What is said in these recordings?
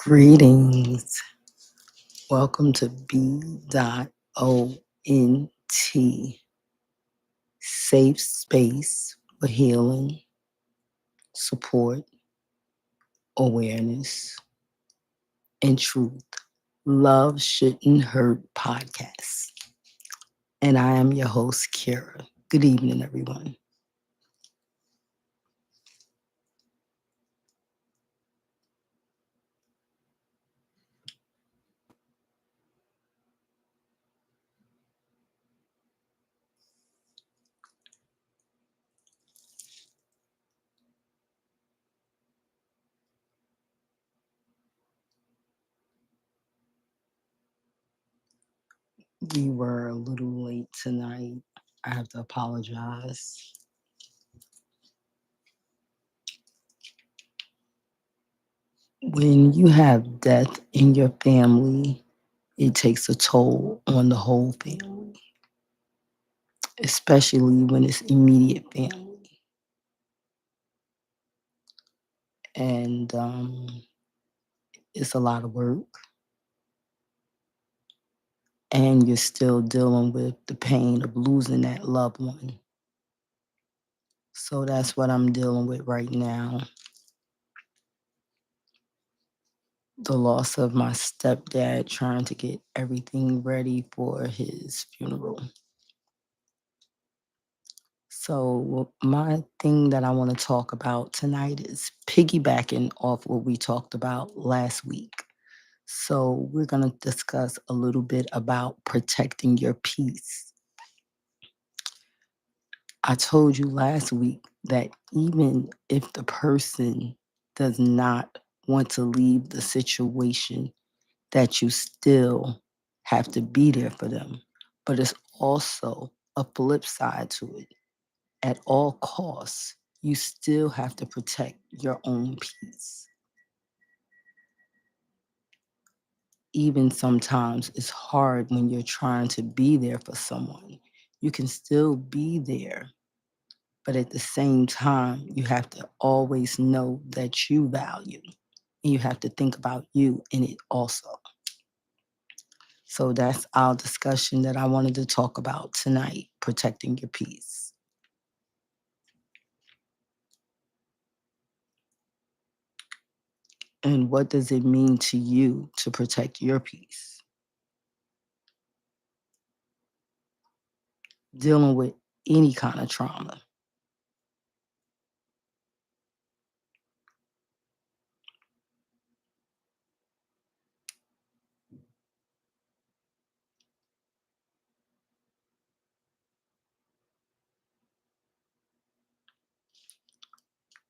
Greetings. Welcome to B.O.N.T. Safe space for healing, support, awareness, and truth. Love Shouldn't Hurt podcast. And I am your host, Kira. Good evening, everyone. We were a little late tonight. I have to apologize. When you have death in your family, it takes a toll on the whole family, especially when it's immediate family. And it's a lot of work, and you're still dealing with the pain of losing that loved one. So that's what I'm dealing with right now. The loss of my stepdad, trying to get everything ready for his funeral. So, my thing that I want to talk about tonight is piggybacking off what we talked about last week. So, we're going to discuss a little bit about protecting your peace. I told you last week that even if the person does not want to leave the situation, that you still have to be there for them. But it's also a flip side to it. At all costs, you still have to protect your own peace. Even sometimes it's hard when you're trying to be there for someone. You can still be there, but at the same time, you have to always know that you value, and you have to think about you in it also. So that's our discussion that I wanted to talk about tonight, protecting your peace. And what does it mean to you to protect your peace? Dealing with any kind of trauma.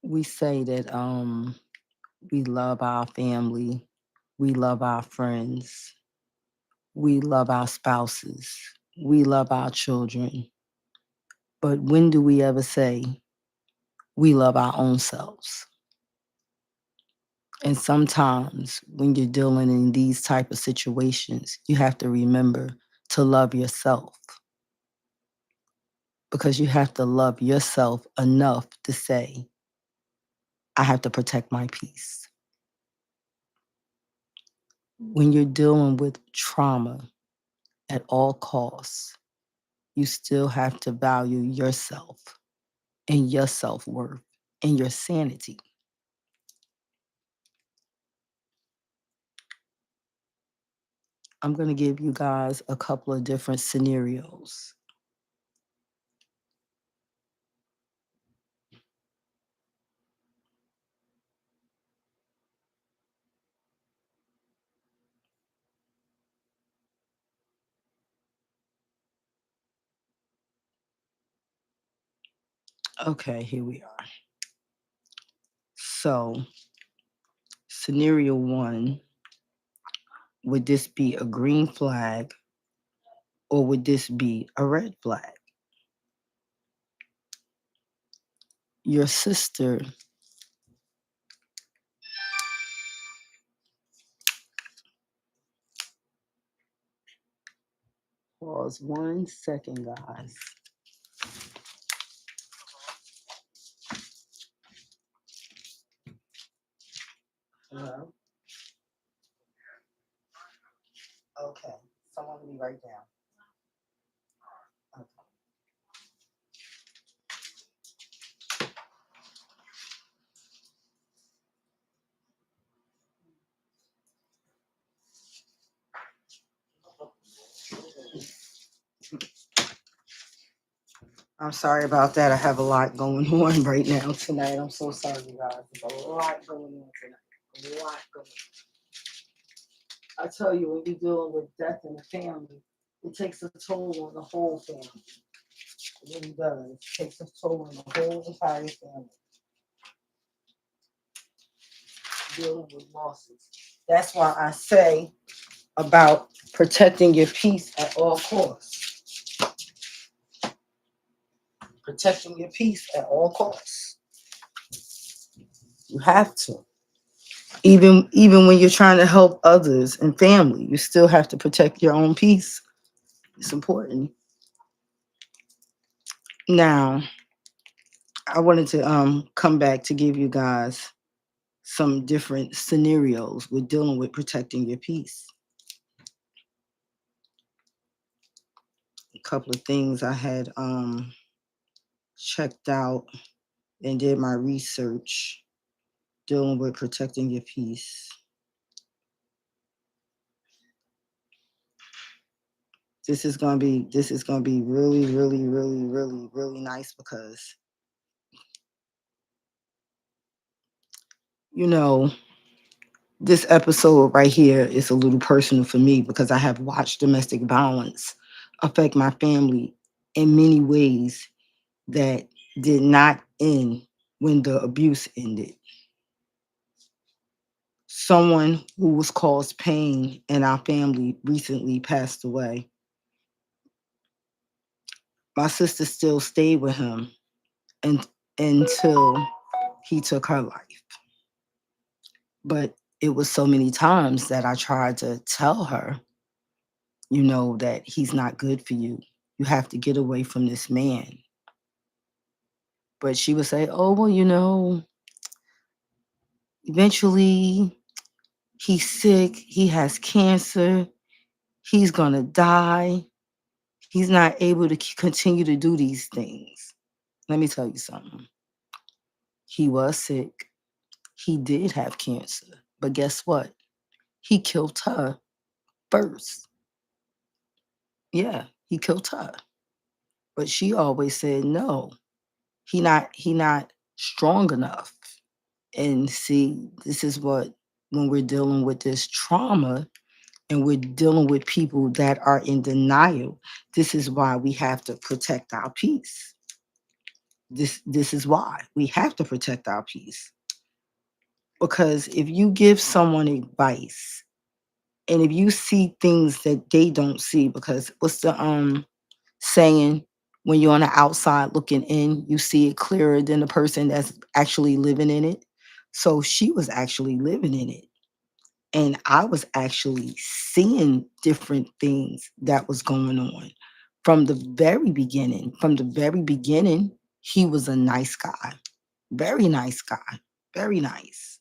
We say that we love our family, we love our friends, we love our spouses, we love our children. But when do we ever say we love our own selves? And sometimes when you're dealing in these type of situations, you have to remember to love yourself, because you have to love yourself enough to say, I have to protect my peace. When you're dealing with trauma at all costs, you still have to value yourself and your self-worth and your sanity. I'm going to give you guys a couple of different scenarios. Okay, here we are. So, scenario one, would this be a green flag or would this be a red flag? Your sister pause 1 second, guys. Hello? Okay. Someone will be right down. Okay. I'm sorry about that. I have a lot going on right now tonight. I'm so sorry, you guys. There's a lot going on tonight. A lot going on. I tell you, when you're dealing with death in the family, it takes a toll on the whole family. It really does. It takes a toll on the whole entire family. Dealing with losses. That's why I say about protecting your peace at all costs. Protecting your peace at all costs. You have to. Even when you're trying to help others and family, you still have to protect your own peace. It's important. Now, I wanted to come back to give you guys some different scenarios with dealing with protecting your peace. A couple of things I had checked out and did my research dealing with protecting your peace. This is gonna be really, really, really, really, really nice because you know this episode right here is a little personal for me because I have watched domestic violence affect my family in many ways that did not end when the abuse ended. Someone who was caused pain in our family recently passed away. My sister still stayed with him and, until he took her life. But it was so many times that I tried to tell her, that he's not good for you. You have to get away from this man. But she would say, oh, well, eventually he's sick, he has cancer, he's going to die. He's not able to continue to do these things. Let me tell you something. He was sick. He did have cancer. But guess what? He killed her first. Yeah, he killed her. But she always said no. He not strong enough. And see, this is what when we're dealing with this trauma and we're dealing with people that are in denial, this is why we have to protect our peace. This is why we have to protect our peace. Because if you give someone advice and if you see things that they don't see, because what's the saying, when you're on the outside looking in, you see it clearer than the person that's actually living in it. So she was actually living in it. And I was actually seeing different things that was going on from the very beginning. From the very beginning, he was a nice guy, very nice guy, very nice.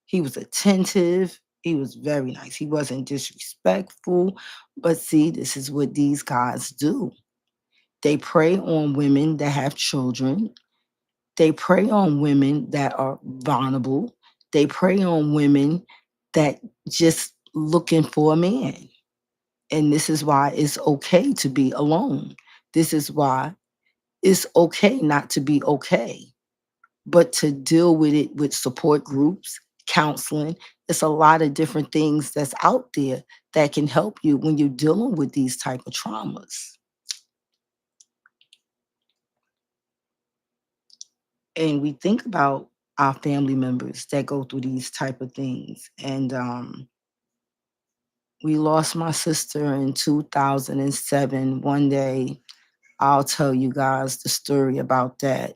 He was attentive. He was very nice. He wasn't disrespectful. But see, this is what these guys do. They prey on women that have children. They prey on women that are vulnerable. They prey on women that just looking for a man. And this is why it's okay to be alone. This is why it's okay not to be okay, but to deal with it with support groups, counseling. It's a lot of different things that's out there that can help you when you're dealing with these type of traumas. And we think about our family members that go through these type of things. And we lost my sister in 2007. One day, I'll tell you guys the story about that.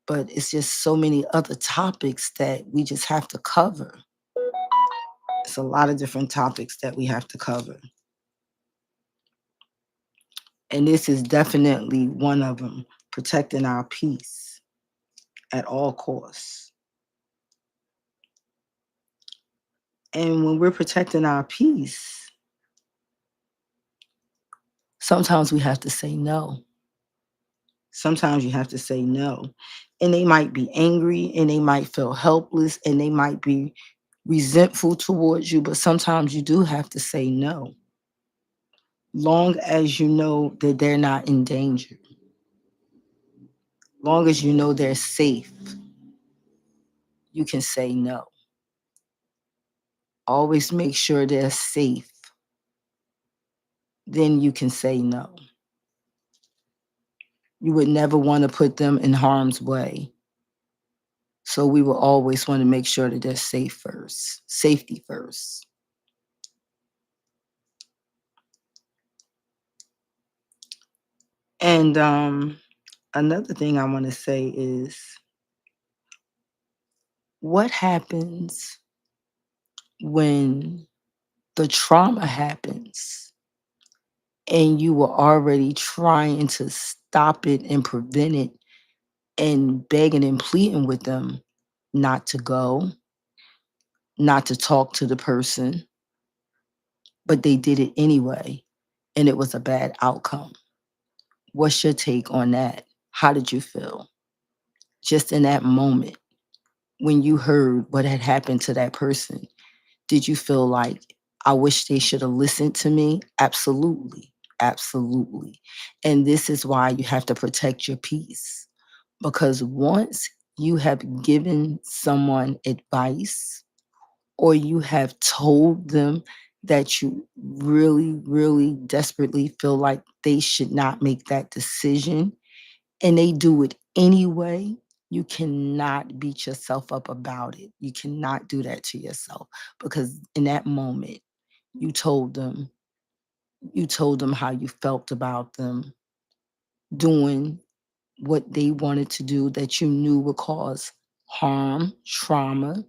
But it's just so many other topics that we just have to cover. It's a lot of different topics that we have to cover. And this is definitely one of them, protecting our peace at all costs. And when we're protecting our peace, Sometimes we have to say no. Sometimes you have to say no. And they might be angry and they might feel helpless and they might be resentful towards you, but sometimes you do have to say no. Long as you know that they're not in danger, long as you know they're safe, you can say no. Always make sure they're safe. Then you can say no. You would never want to put them in harm's way. So we will always want to make sure that they're safe first, safety first. And another thing I want to say is what happens when the trauma happens and you were already trying to stop it and prevent it and begging and pleading with them not to go, not to talk to the person, but they did it anyway and it was a bad outcome. What's your take on that? How did you feel? Just in that moment when you heard what had happened to that person, did you feel like, I wish they should have listened to me? Absolutely. Absolutely. And this is why you have to protect your peace. Because once you have given someone advice or you have told them that you really, really desperately feel like they should not make that decision and they do it anyway, you cannot beat yourself up about it. You cannot do that to yourself because in that moment, you told them, you told them how you felt about them doing what they wanted to do that you knew would cause harm, trauma,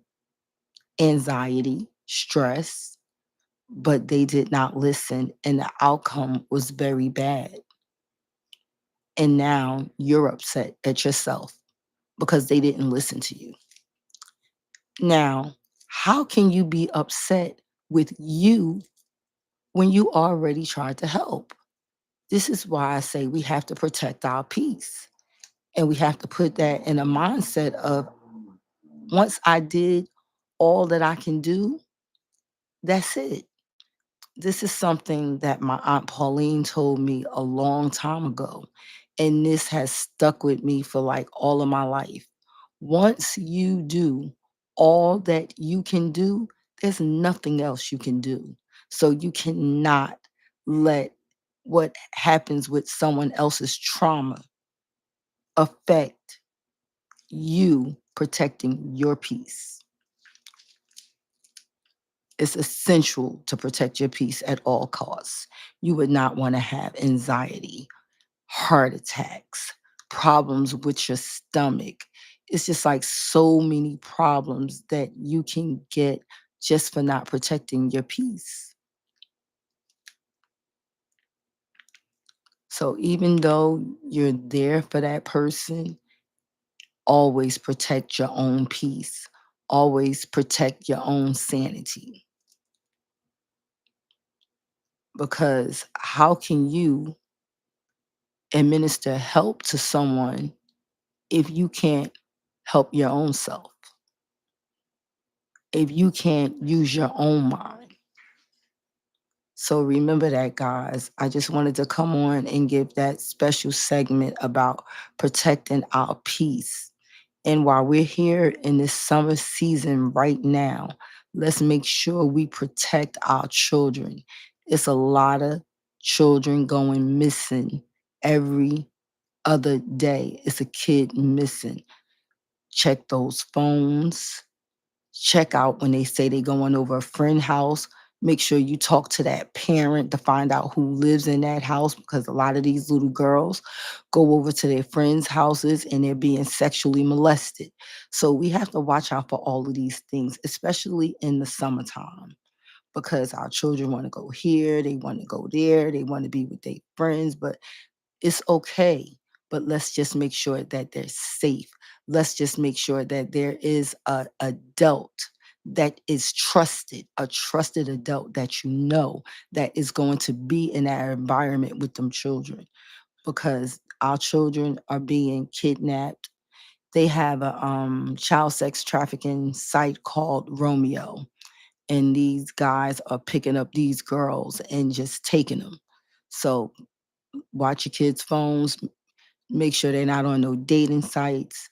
anxiety, stress, but they did not listen and the outcome was very bad. And now you're upset at yourself because they didn't listen to you. Now, how can you be upset with you when you already tried to help? This is why I say we have to protect our peace. And we have to put that in a mindset of once I did all that I can do, that's it. This is something that my Aunt Pauline told me a long time ago. And this has stuck with me for like all of my life. Once you do all that you can do, there's nothing else you can do. So you cannot let what happens with someone else's trauma affect you protecting your peace. It's essential to protect your peace at all costs. You would not want to have anxiety, heart attacks, problems with your stomach. It's just like so many problems that you can get just for not protecting your peace. So even though you're there for that person, always protect your own peace. Always protect your own sanity. Because how can you administer help to someone if you can't help your own self? If you can't use your own mind? So remember that, guys. I just wanted to come on and give that special segment about protecting our peace. And while we're here in this summer season right now, let's make sure we protect our children. It's a lot of children going missing every other day. It's a kid missing. Check those phones. Check out when they say they're going over a friend's house. Make sure you talk to that parent to find out who lives in that house because a lot of these little girls go over to their friends' houses and they're being sexually molested. So we have to watch out for all of these things, especially in the summertime, because our children want to go here, they want to go there, they want to be with their friends, but it's okay, but let's just make sure that they're safe. Let's just make sure that there is a adult that is trusted, a trusted adult that you know that is going to be in that environment with them children, because our children are being kidnapped. They have a child sex trafficking site called Romeo, and these guys are picking up these girls and just taking them. So watch your kids' phones, make sure they're not on no dating sites.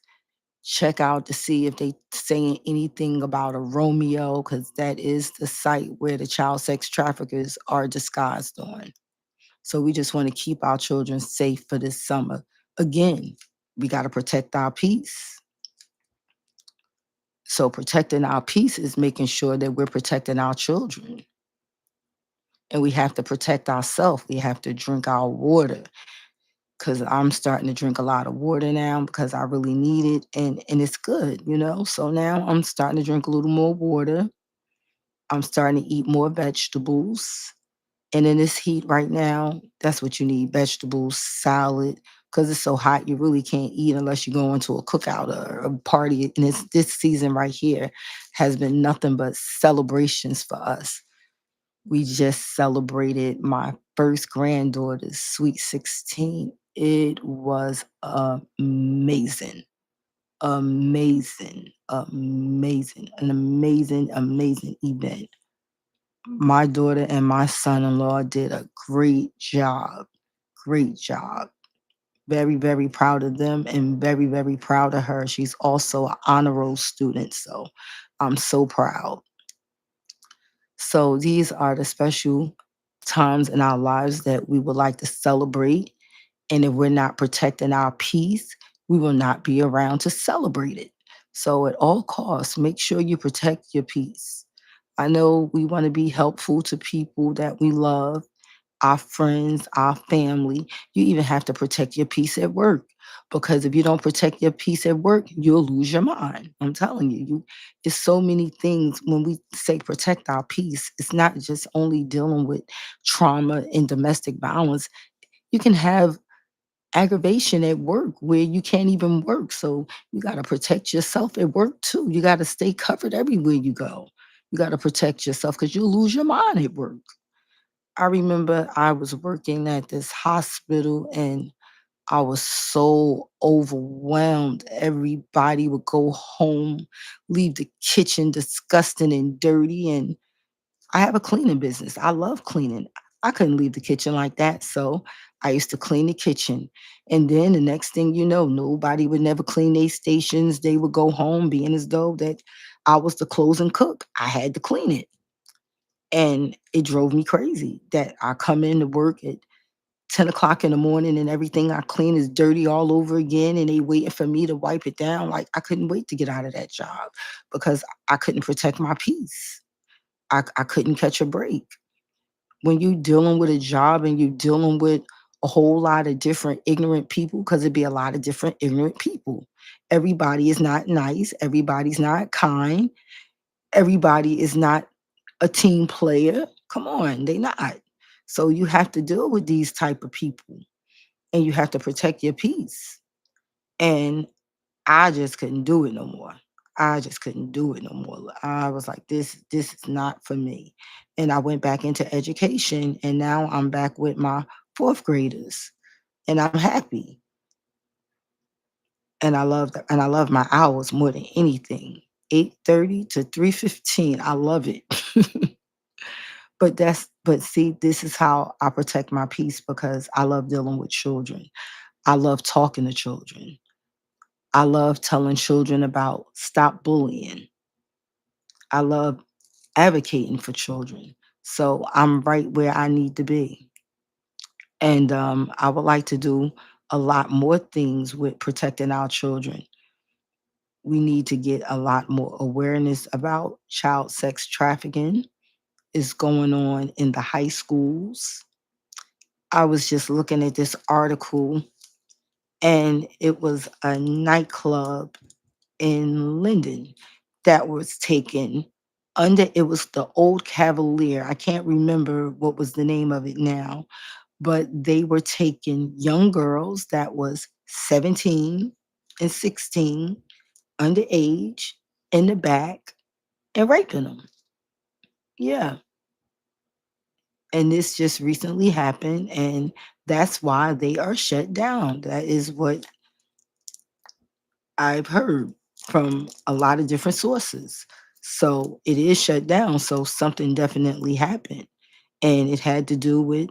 Check out to see if they saying anything about a Romeo, because that is the site where the child sex traffickers are disguised on. So we just want to keep our children safe for this summer. Again, we got to protect our peace. So protecting our peace is making sure that we're protecting our children. And we have to protect ourselves. We have to drink our water, because I'm starting to drink a lot of water now because I really need it, and it's good, you know. So now I'm starting to drink a little more water. I'm starting to eat more vegetables. And in this heat right now, that's what you need: vegetables, salad, because it's so hot. You really can't eat unless you go into a cookout or a party. And this season right here has been nothing but celebrations for us. We just celebrated my first granddaughter's sweet 16. It was amazing. Amazing. Amazing. An amazing, amazing event. My daughter and my son-in-law did a great job. Great job. Very, very proud of them and very, very proud of her. She's also an honor roll student, so I'm so proud. So these are the special times in our lives that we would like to celebrate. And if we're not protecting our peace, we will not be around to celebrate it. So at all costs, make sure you protect your peace. I know we want to be helpful to people that we love, our friends, our family. You even have to protect your peace at work, because if you don't protect your peace at work, you'll lose your mind. I'm telling you, it's so many things when we say protect our peace. It's not just only dealing with trauma and domestic violence. You can have aggravation at work where you can't even work. So you got to protect yourself at work too. You got to stay covered everywhere you go. You got to protect yourself because you'll lose your mind at work. I remember I was working at this hospital and I was so overwhelmed. Everybody would go home, leave the kitchen disgusting and dirty. And I have a cleaning business. I love cleaning. I couldn't leave the kitchen like that. So I used to clean the kitchen. And then the next thing you know, nobody would never clean their stations. They would go home being as though that I was the closing cook. I had to clean it. And it drove me crazy that I come in to work at 10 o'clock in the morning and everything I clean is dirty all over again. And they waiting for me to wipe it down. Like I couldn't wait to get out of that job because I couldn't protect my peace. I couldn't catch a break. When you dealing with a job and you dealing with a whole lot of different ignorant people, because it'd be a lot of different ignorant people. Everybody is not nice. Everybody's not kind. Everybody is not a team player. Come on, they not. So you have to deal with these type of people and you have to protect your peace. And I just couldn't do it no more. I just couldn't do it no more. I was like, this is not for me. And I went back into education and now I'm back with my fourth graders and I'm happy. And I love my hours more than anything. 8:30 to 3:15. I love it. But see, this is how I protect my peace because I love dealing with children. I love talking to children. I love telling children about stop bullying. I love advocating for children. So I'm right where I need to be. And I would like to do a lot more things with protecting our children. We need to get a lot more awareness about child sex trafficking is going on in the high schools. I was just looking at this article and it was a nightclub in Linden that was taken under, it was the Old Cavalier. I can't remember what was the name of it now, but they were taking young girls that was 17 and 16 underage in the back and raping them. Yeah. And this just recently happened, and that's why they are shut down. That is what I've heard from a lot of different sources. So it is shut down. So something definitely happened. And it had to do with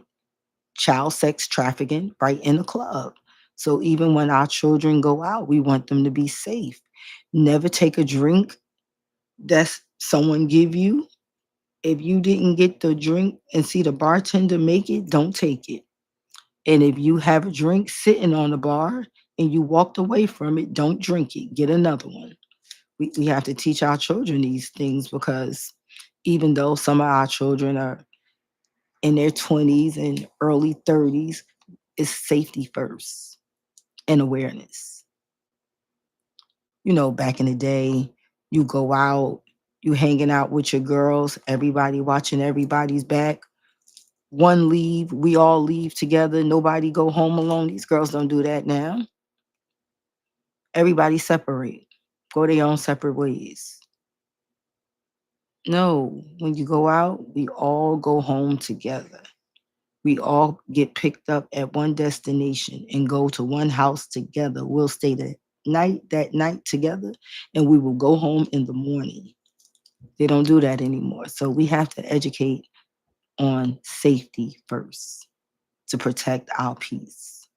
child sex trafficking right in the club. So even when our children go out, we want them to be safe. Never take a drink that someone give you. If you didn't get the drink and see the bartender make it, don't take it. And if you have a drink sitting on the bar and you walked away from it, don't drink it. Get another one. We have to teach our children these things because even though some of our children are in their 20s and early 30s, it's safety first and awareness. You know, back in the day, you go out, you hanging out with your girls, everybody watching everybody's back. One leave, we all leave together, nobody go home alone. These girls don't do that now. Everybody separate, go their own separate ways. No, when you go out, we all go home together. We all get picked up at one destination and go to one house together. We'll stay that night together, and we will go home in the morning. They don't do that anymore. So we have to educate on safety first to protect our peace.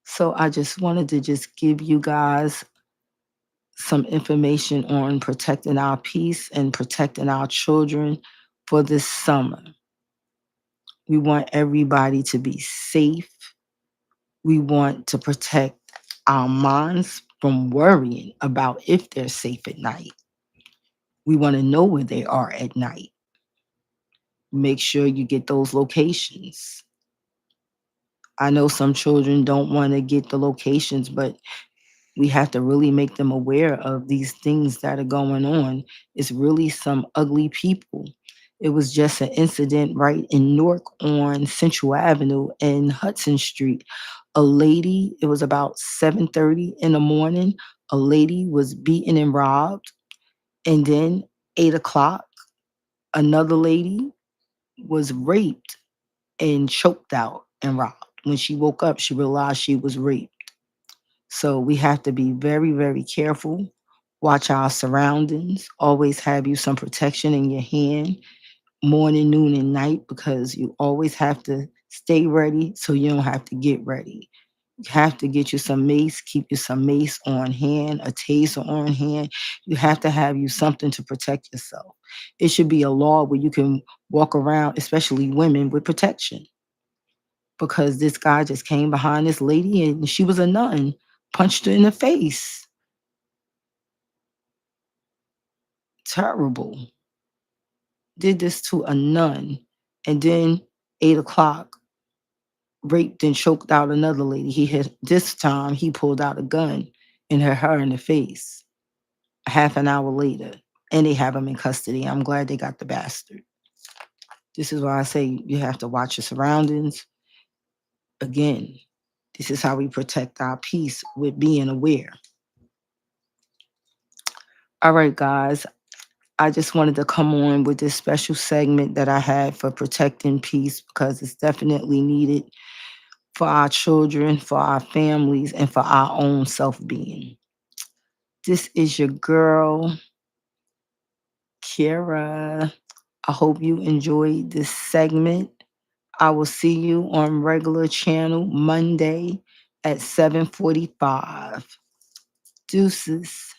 So I just wanted to just give you guys some information on protecting our peace and protecting our children for this summer. We want everybody to be safe. We want to protect our minds from worrying about if they're safe at night. We want to know where they are at night. Make sure you get those locations. I know some children don't want to get the locations, but we have to really make them aware of these things that are going on. It's really some ugly people. It was just an incident right in Newark on Central Avenue and Hudson Street. A lady, it was about 7:30 in the morning, a lady was beaten and robbed. And then 8 o'clock, another lady was raped and choked out and robbed. When she woke up, she realized she was raped. So we have to be very, very careful. Watch our surroundings. Always have you some protection in your hand, morning, noon, and night, because you always have to stay ready so you don't have to get ready. You have to get you some mace, keep you some mace on hand, a taser on hand. You have to have you something to protect yourself. It should be a law where you can walk around, especially women, with protection, because this guy just came behind this lady and she was a nun, punched her in the face. Terrible. Did this to a nun. And then 8 o'clock, raped and choked out another lady. He had this time he pulled out a gun and hit her in the face. Half an hour later. And they have him in custody. I'm glad they got the bastard. This is why I say you have to watch your surroundings. Again, this is how we protect our peace, with being aware. All right, guys. I just wanted to come on with this special segment that I had for protecting peace because it's definitely needed for our children, for our families, and for our own self being. This is your girl, Kira. I hope you enjoyed this segment. I will see you on regular channel Monday at 7:45. Deuces.